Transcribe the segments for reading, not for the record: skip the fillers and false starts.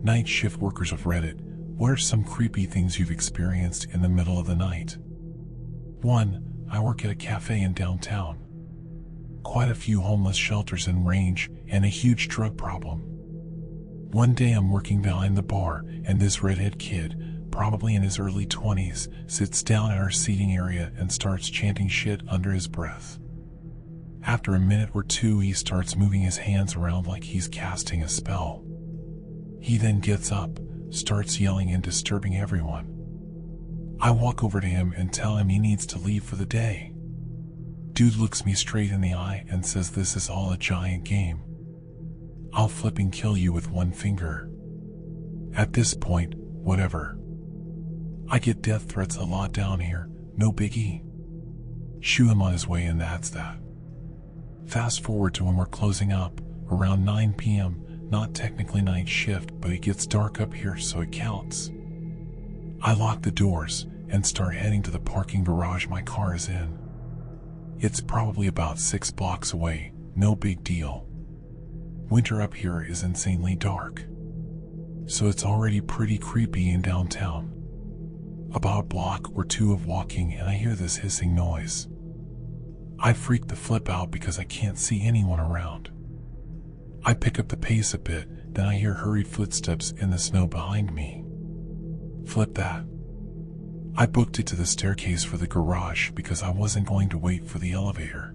Night shift workers of Reddit, what are some creepy things you've experienced in the middle of the night? 1. I work at a cafe in downtown. Quite a few homeless shelters in range and a huge drug problem. One day I'm working behind the bar and this redhead kid, probably in his early 20s, sits down at our seating area and starts chanting shit under his breath. After a minute or two he starts moving his hands around like he's casting a spell. He then gets up, starts yelling and disturbing everyone. I walk over to him and tell him he needs to leave for the day. Dude looks me straight in the eye and says this is all a giant game. I'll flipping kill you with one finger. At this point, whatever. I get death threats a lot down here, no biggie. Shoo him on his way and that's that. Fast forward to when we're closing up, around 9 p.m., not technically night shift, but it gets dark up here so it counts. I lock the doors and start heading to the parking garage my car is in. It's probably about 6 blocks away, no big deal. Winter up here is insanely dark, so it's already pretty creepy in downtown. About a block or two of walking and I hear this hissing noise. I freak the flip out because I can't see anyone around. I pick up the pace a bit, then I hear hurried footsteps in the snow behind me. Flip that. I booked it to the staircase for the garage because I wasn't going to wait for the elevator.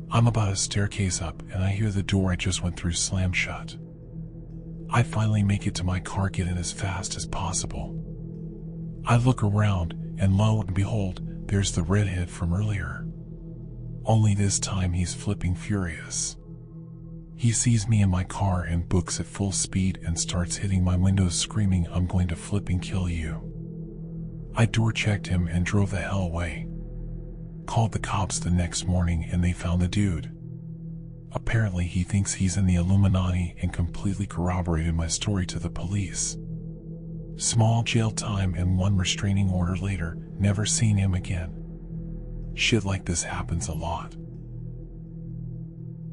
I'm about a staircase up and I hear the door I just went through slam shut. I finally make it to my car, get in as fast as possible. I look around and lo and behold, there's the redhead from earlier. Only this time he's flipping furious. He sees me in my car and books at full speed and starts hitting my windows screaming, I'm going to flipping kill you. I door checked him and drove the hell away. Called the cops the next morning and they found the dude. Apparently he thinks he's in the Illuminati and completely corroborated my story to the police. Small jail time and 1 restraining order later, never seen him again. Shit like this happens a lot.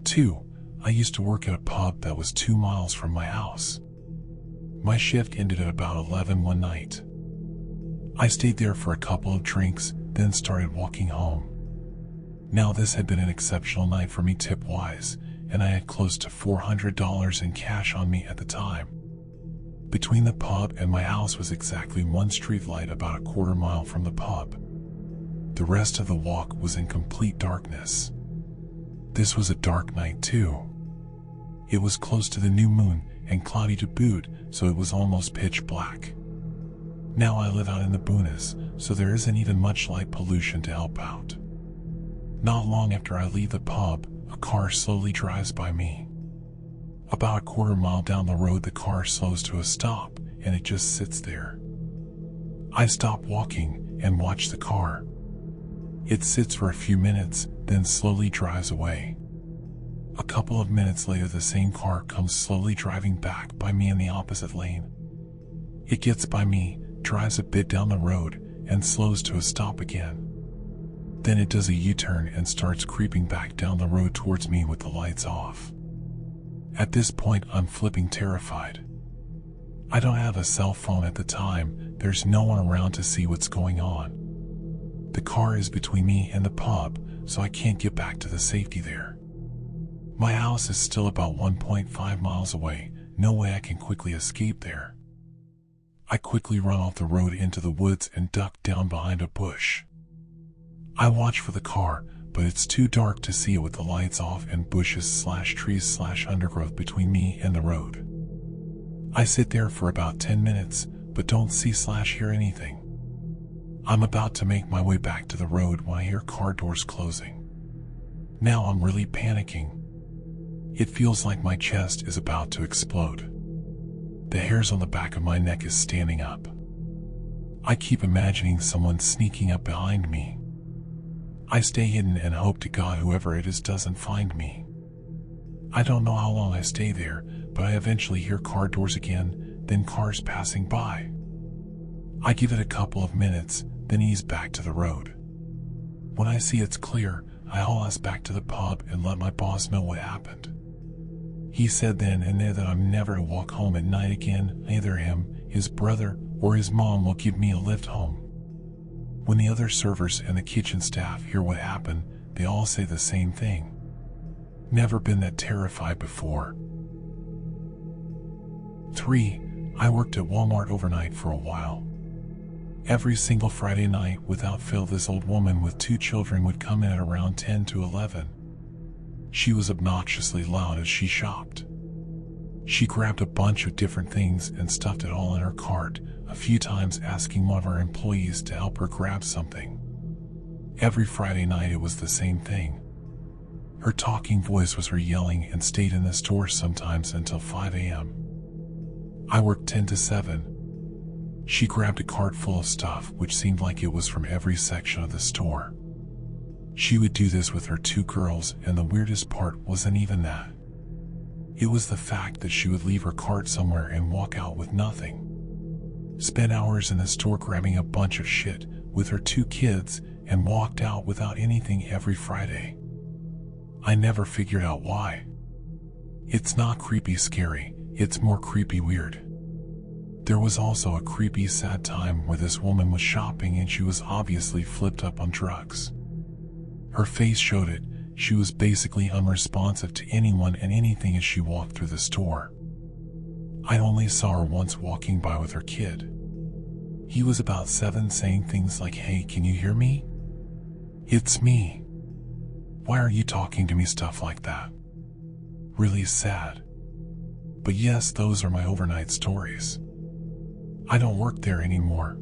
2. I used to work at a pub that was 2 miles from my house. My shift ended at about 11 one night. I stayed there for a couple of drinks, then started walking home. Now this had been an exceptional night for me tip-wise, and I had close to $400 in cash on me at the time. Between the pub and my house was exactly 1 street light about a quarter mile from the pub. The rest of the walk was in complete darkness. This was a dark night too. It was close to the new moon and cloudy to boot, so it was almost pitch black. Now I live out in the boonies, so there isn't even much light pollution to help out. Not long after I leave the pub, a car slowly drives by me. About a quarter mile down the road the car slows to a stop and it just sits there. I stop walking and watch the car. It sits for a few minutes, then slowly drives away. A couple of minutes later the same car comes slowly driving back by me in the opposite lane. It gets by me, drives a bit down the road, and slows to a stop again. Then it does a U-turn and starts creeping back down the road towards me with the lights off. At this point I'm flipping terrified. I don't have a cell phone at the time, there's no one around to see what's going on. The car is between me and the pub, so I can't get back to the safety there. My house is still about 1.5 miles away, no way I can quickly escape there. I quickly run off the road into the woods and duck down behind a bush. I watch for the car, but it's too dark to see it with the lights off and bushes/trees/undergrowth between me and the road. I sit there for about 10 minutes, but don't see/hear anything. I'm about to make my way back to the road when I hear car doors closing. Now I'm really panicking. It feels like my chest is about to explode. The hairs on the back of my neck is standing up. I keep imagining someone sneaking up behind me. I stay hidden and hope to God whoever it is doesn't find me. I don't know how long I stay there, but I eventually hear car doors again, then cars passing by. I give it a couple of minutes, then ease back to the road. When I see it's clear, I haul us back to the pub and let my boss know what happened. He said then and there that I'm never to walk home at night again. Either him, his brother, or his mom will give me a lift home. When the other servers and the kitchen staff hear what happened, they all say the same thing. Never been that terrified before. 3. I worked at Walmart overnight for a while. Every single Friday night, without fail, this old woman with 2 children would come in at around 10 to 11. She was obnoxiously loud as she shopped. She grabbed a bunch of different things and stuffed it all in her cart, a few times asking one of our employees to help her grab something. Every Friday night it was the same thing. Her talking voice was her yelling, and stayed in the store sometimes until 5 a.m. I worked 10 to 7. She grabbed a cart full of stuff which seemed like it was from every section of the store. She would do this with her 2 girls, and the weirdest part wasn't even that. It was the fact that she would leave her cart somewhere and walk out with nothing. Spent hours in the store grabbing a bunch of shit with her 2 kids and walked out without anything every Friday. I never figured out why. It's not creepy scary, it's more creepy weird. There was also a creepy sad time where this woman was shopping and she was obviously flipped up on drugs. Her face showed it. She was basically unresponsive to anyone and anything as she walked through the store. I only saw her once walking by with her kid. He was about 7, saying things like, "Hey, can you hear me? It's me. Why are you talking to me?" Stuff like that. Really sad. But yes, those are my overnight stories. I don't work there anymore.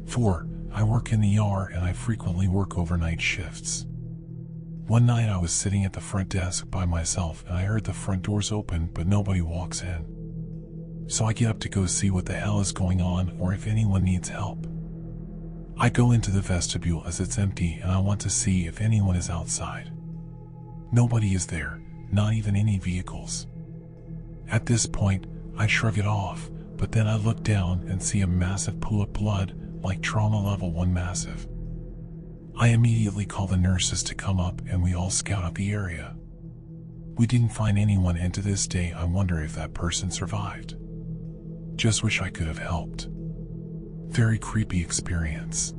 4. I work in the ER and I frequently work overnight shifts. One night I was sitting at the front desk by myself and I heard the front doors open but nobody walks in. So I get up to go see what the hell is going on or if anyone needs help. I go into the vestibule as it's empty and I want to see if anyone is outside. Nobody is there, not even any vehicles. At this point, I shrug it off, but then I look down and see a massive pool of blood, like trauma level 1 massive. I immediately call the nurses to come up and we all scout out the area. We didn't find anyone, and to this day I wonder if that person survived. Just wish I could have helped. Very creepy experience.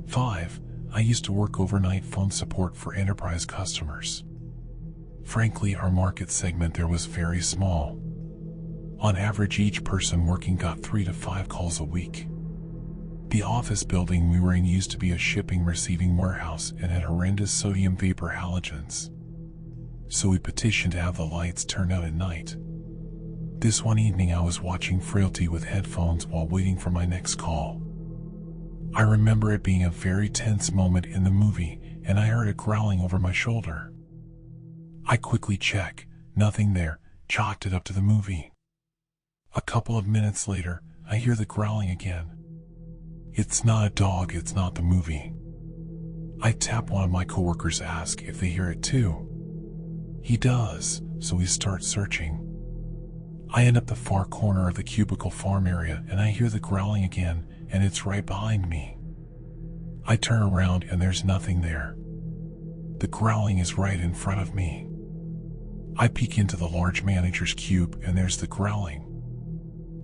5. I used to work overnight phone support for enterprise customers. Frankly, our market segment there was very small. On average, each person working got 3 to 5 calls a week. The office building we were in used to be a shipping receiving warehouse and had horrendous sodium vapor halogens. So we petitioned to have the lights turned out at night. This one evening I was watching Frailty with headphones while waiting for my next call. I remember it being a very tense moment in the movie, and I heard it growling over my shoulder. I quickly check, nothing there, chalked it up to the movie. A couple of minutes later, I hear the growling again. It's not a dog, it's not the movie. I tap one of my coworkers, ask if they hear it too. He does, so we start searching. I end up the far corner of the cubicle farm area and I hear the growling again, and it's right behind me. I turn around and there's nothing there. The growling is right in front of me. I peek into the large manager's cube and there's the growling.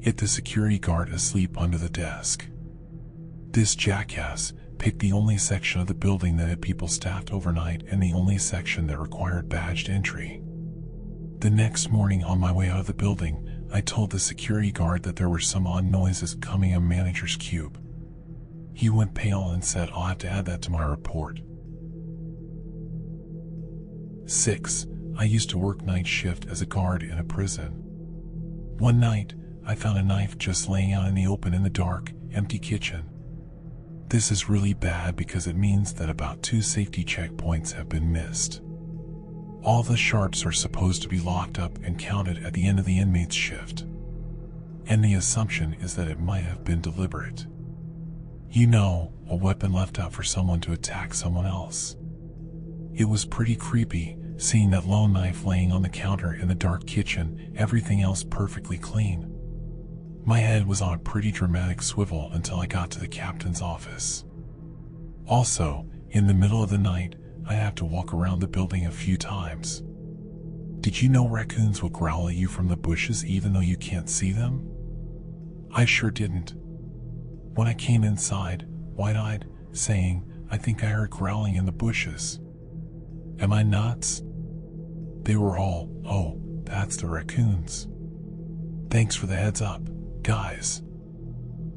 It's the security guard asleep under the desk. This jackass picked the only section of the building that had people staffed overnight and the only section that required badged entry. The next morning on my way out of the building, I told the security guard that there were some odd noises coming in manager's cube. He went pale and said, "I'll have to add that to my report." 6. I used to work night shift as a guard in a prison. One night, I found a knife just laying out in the open in the dark, empty kitchen. This is really bad because it means that about 2 safety checkpoints have been missed. All the sharps are supposed to be locked up and counted at the end of the inmate's shift. And the assumption is that it might have been deliberate. You know, a weapon left out for someone to attack someone else. It was pretty creepy, seeing that lone knife laying on the counter in the dark kitchen, everything else perfectly clean. My head was on a pretty dramatic swivel until I got to the captain's office. Also, in the middle of the night, I have to walk around the building a few times. Did you know raccoons will growl at you from the bushes even though you can't see them? I sure didn't. When I came inside, wide-eyed, saying, I think I heard growling in the bushes. Am I nuts? They were all, oh, that's the raccoons. Thanks for the heads up, guys.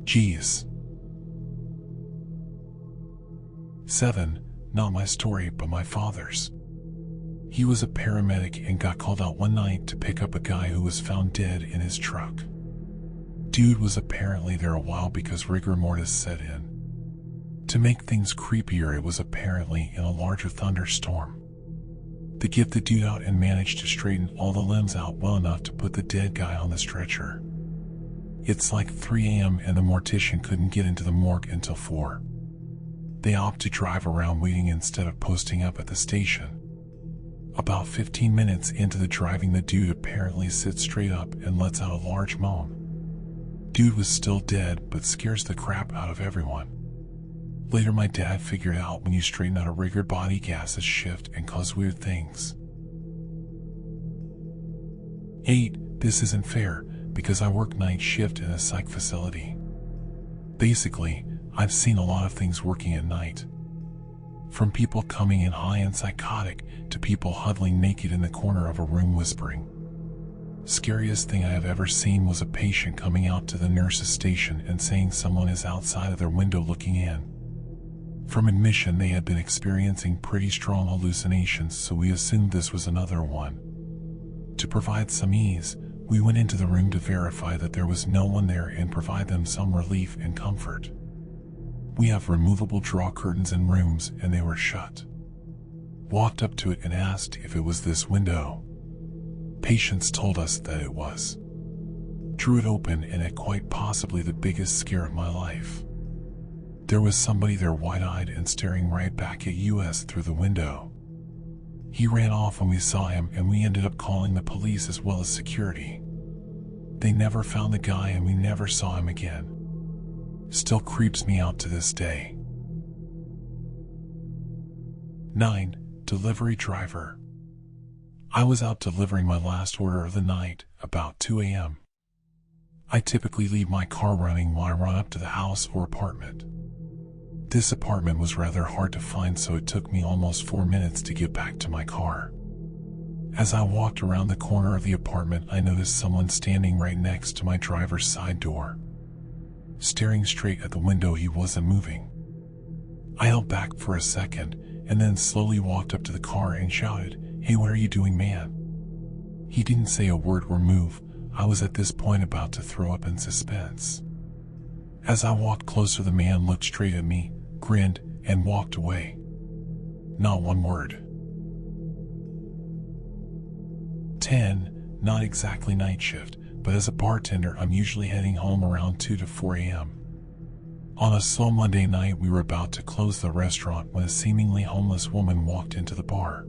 Jeez. 7. Not my story, but my father's. He was a paramedic and got called out one night to pick up a guy who was found dead in his truck. Dude was apparently there a while because rigor mortis set in. To make things creepier, it was apparently in a larger thunderstorm. They get the dude out and managed to straighten all the limbs out well enough to put the dead guy on the stretcher. It's like 3 a.m. and the mortician couldn't get into the morgue until 4. They opt to drive around waiting instead of posting up at the station. About 15 minutes into the driving, the dude apparently sits straight up and lets out a large moan. Dude was still dead, but scares the crap out of everyone. Later, my dad figured out when you straighten out a rigger, body gases shift and cause weird things. 8. This isn't fair, because I work night shift in a psych facility. Basically, I've seen a lot of things working at night. From people coming in high and psychotic, to people huddling naked in the corner of a room whispering. Scariest thing I have ever seen was a patient coming out to the nurse's station and saying someone is outside of their window looking in. From admission, they had been experiencing pretty strong hallucinations, so we assumed this was another one. To provide some ease, we went into the room to verify that there was no one there and provide them some relief and comfort. We have removable draw curtains in rooms and they were shut. Walked up to it and asked if it was this window. Patients told us that it was. Drew it open and had quite possibly the biggest scare of my life. There was somebody there wide-eyed and staring right back at us through the window. He ran off when we saw him and we ended up calling the police as well as security. They never found the guy and we never saw him again. Still creeps me out to this day. 9. Delivery driver. I was out delivering my last order of the night, about 2 a.m. I typically leave my car running while I run up to the house or apartment. This apartment was rather hard to find, so it took me almost 4 minutes to get back to my car. As I walked around the corner of the apartment, I noticed someone standing right next to my driver's side door. Staring straight at the window, he wasn't moving. I held back for a second and then slowly walked up to the car and shouted, "Hey, what are you doing, man?" He didn't say a word or move. I was at this point about to throw up in suspense. As I walked closer, the man looked straight at me, grinned, and walked away. Not one word. 10. Not exactly night shift, but as a bartender, I'm usually heading home around 2 to 4 a.m. On a slow Monday night, we were about to close the restaurant when a seemingly homeless woman walked into the bar.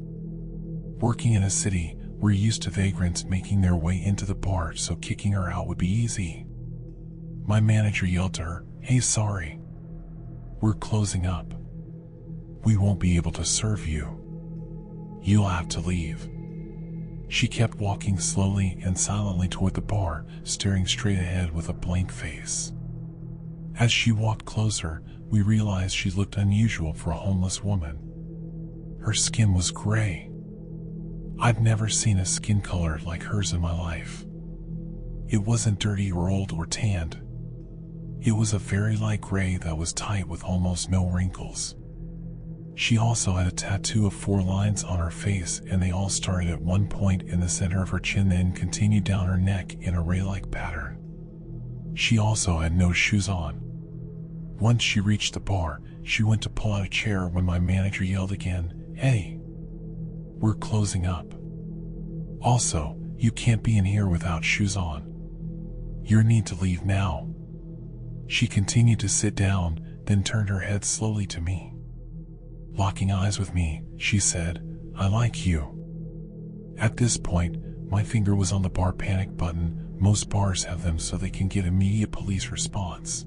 Working in a city, we're used to vagrants making their way into the bar, so kicking her out would be easy. My manager yelled to her, "Hey, sorry. We're closing up. We won't be able to serve you. You'll have to leave." She kept walking slowly and silently toward the bar, staring straight ahead with a blank face. As she walked closer, we realized she looked unusual for a homeless woman. Her skin was gray. I've never seen a skin color like hers in my life. It wasn't dirty or old or tanned. It was a very light gray that was tight with almost no wrinkles. She also had a tattoo of 4 lines on her face, and they all started at one point in the center of her chin, then continued down her neck in a ray-like pattern. She also had no shoes on. Once she reached the bar, she went to pull out a chair when my manager yelled again, "Hey, we're closing up. Also, you can't be in here without shoes on. You need to leave now." She continued to sit down, then turned her head slowly to me. Locking eyes with me, she said, "I like you." At this point, my finger was on the bar panic button. Most bars have them so they can get immediate police response.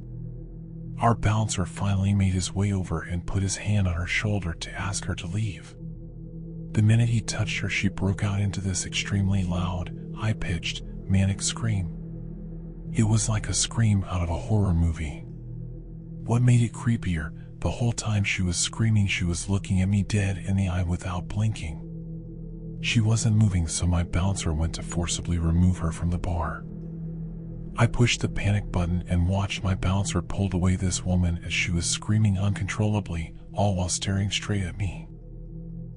Our bouncer finally made his way over and put his hand on her shoulder to ask her to leave. The minute he touched her, she broke out into this extremely loud, high-pitched, manic scream. It was like a scream out of a horror movie. What made it creepier, the whole time she was screaming, she was looking at me dead in the eye without blinking. She wasn't moving, so my bouncer went to forcibly remove her from the bar. I pushed the panic button and watched my bouncer pull away this woman as she was screaming uncontrollably, all while staring straight at me.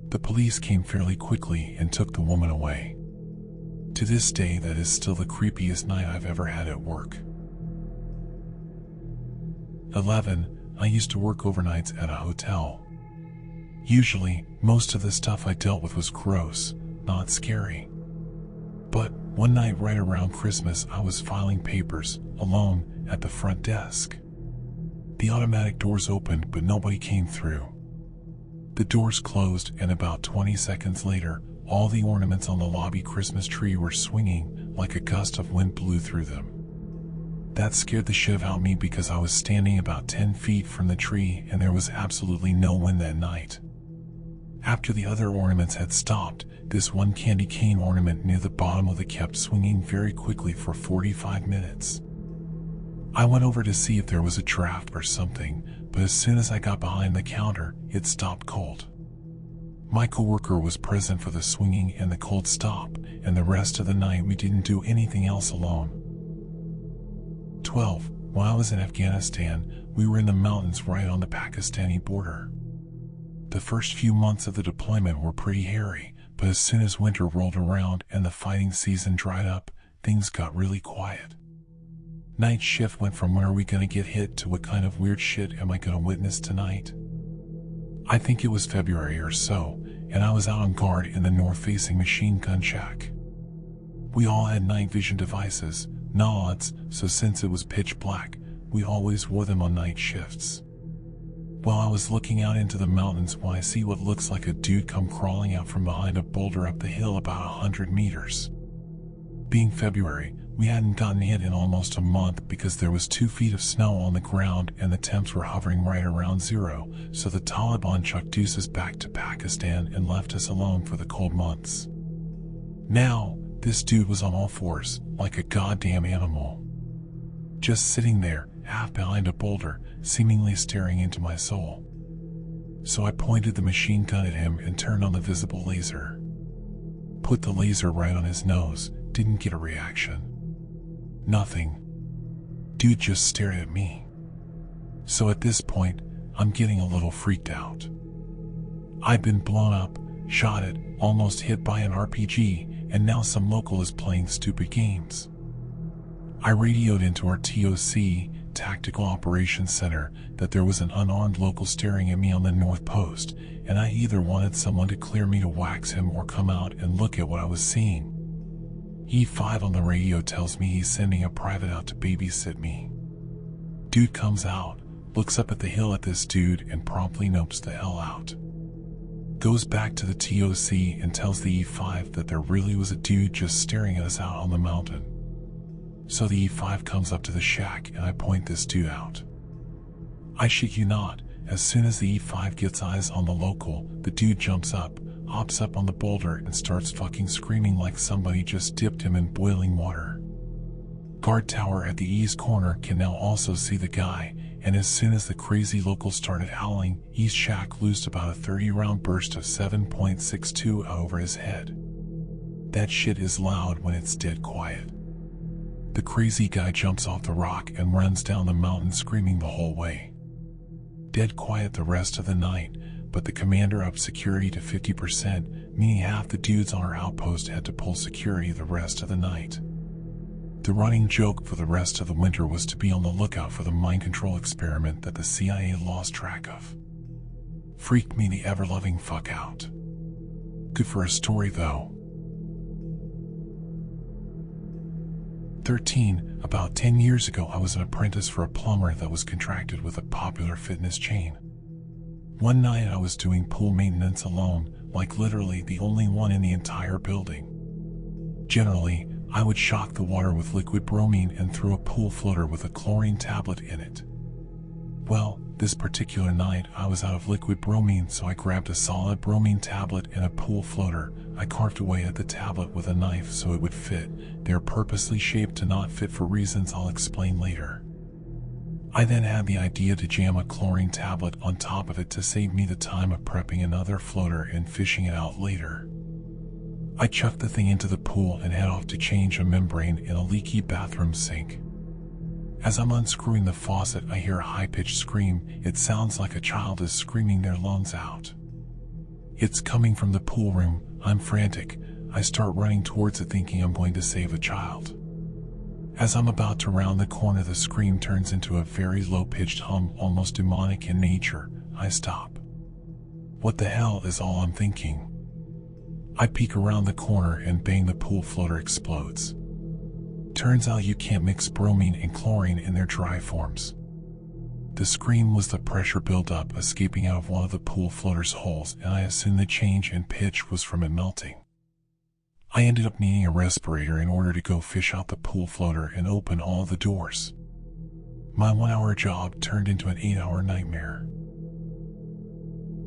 The police came fairly quickly and took the woman away. To this day, that is still the creepiest night I've ever had at work. 11. I used to work overnights at a hotel. Usually, most of the stuff I dealt with was gross, not scary. But one night right around Christmas, I was filing papers, alone, at the front desk. The automatic doors opened, but nobody came through. The doors closed, and about 20 seconds later, all the ornaments on the lobby Christmas tree were swinging like a gust of wind blew through them. That scared the shit out of me because I was standing about 10 feet from the tree and there was absolutely no wind that night. After the other ornaments had stopped, this one candy cane ornament near the bottom of it kept swinging very quickly for 45 minutes. I went over to see if there was a draft or something, but as soon as I got behind the counter, it stopped cold. My coworker was present for the swinging and the cold stop, and the rest of the night we didn't do anything else alone. 12. While I was in Afghanistan, we were in the mountains right on the Pakistani border. The first few months of the deployment were pretty hairy, but as soon as winter rolled around and the fighting season dried up, things got really quiet. Night shift went from when are we gonna get hit to what kind of weird shit am I gonna witness tonight? I think it was February or so, and I was out on guard in the north-facing machine gun shack. We all had night vision devices, nods, so since it was pitch black, we always wore them on night shifts. While I was looking out into the mountains, when I see what looks like a dude come crawling out from behind a boulder up the hill about 100 meters. Being February, we hadn't gotten hit in almost a month because there was 2 feet of snow on the ground and the temps were hovering right around zero, so the Taliban chucked deuces back to Pakistan and left us alone for the cold months. Now, this dude was on all fours, like a goddamn animal. Just sitting there, half behind a boulder, seemingly staring into my soul. So I pointed the machine gun at him and turned on the visible laser. Put the laser right on his nose, didn't get a reaction. Nothing. Dude just stared at me. So at this point, I'm getting a little freaked out. I've been blown up, shot at, almost hit by an RPG, and now some local is playing stupid games. I radioed into our TOC, Tactical Operations Center, that there was an unarmed local staring at me on the north post, and I either wanted someone to clear me to wax him or come out and look at what I was seeing. E5 on the radio tells me he's sending a private out to babysit me. Dude comes out, looks up at the hill at this dude and promptly nopes the hell out. Goes back to the TOC and tells the E5 that there really was a dude just staring at us out on the mountain. So the E5 comes up to the shack and I point this dude out. I shit you not, as soon as the E5 gets eyes on the local, the dude jumps up, hops up on the boulder and starts fucking screaming like somebody just dipped him in boiling water. Guard tower at the east corner can now also see the guy, and as soon as the crazy local started howling, East Shack loosed about a 30-round burst of 7.62 over his head. That shit is loud when it's dead quiet. The crazy guy jumps off the rock and runs down the mountain screaming the whole way. Dead quiet the rest of the night, but the commander upped security to 50%, meaning half the dudes on our outpost had to pull security the rest of the night. The running joke for the rest of the winter was to be on the lookout for the mind control experiment that the CIA lost track of. Freaked me the ever-loving fuck out. Good for a story though. 13. About 10 years ago, I was an apprentice for a plumber that was contracted with a popular fitness chain. One night I was doing pool maintenance alone, like literally the only one in the entire building. Generally, I would shock the water with liquid bromine and throw a pool floater with a chlorine tablet in it. Well, This particular night, I was out of liquid bromine, so I grabbed a solid bromine tablet and a pool floater. I carved away at the tablet with a knife so it would fit. They're purposely shaped to not fit for reasons I'll explain later. I then had the idea to jam a chlorine tablet on top of it to save me the time of prepping another floater and fishing it out later. I chucked the thing into the pool and head off to change a membrane in a leaky bathroom sink. As I'm unscrewing the faucet, I hear a high-pitched scream. It sounds like a child is screaming their lungs out. It's coming from the pool room. I'm frantic. I start running towards it thinking I'm going to save a child. As I'm about to round the corner, the scream turns into a very low-pitched hum, almost demonic in nature. I stop. What the hell is all I'm thinking? I peek around the corner and bang, the pool floater explodes. Turns out you can't mix bromine and chlorine in their dry forms. The scream was the pressure buildup escaping out of one of the pool floater's holes, and I assumed the change in pitch was from it melting. I ended up needing a respirator in order to go fish out the pool floater and open all the doors. My 1-hour job turned into an 8-hour nightmare.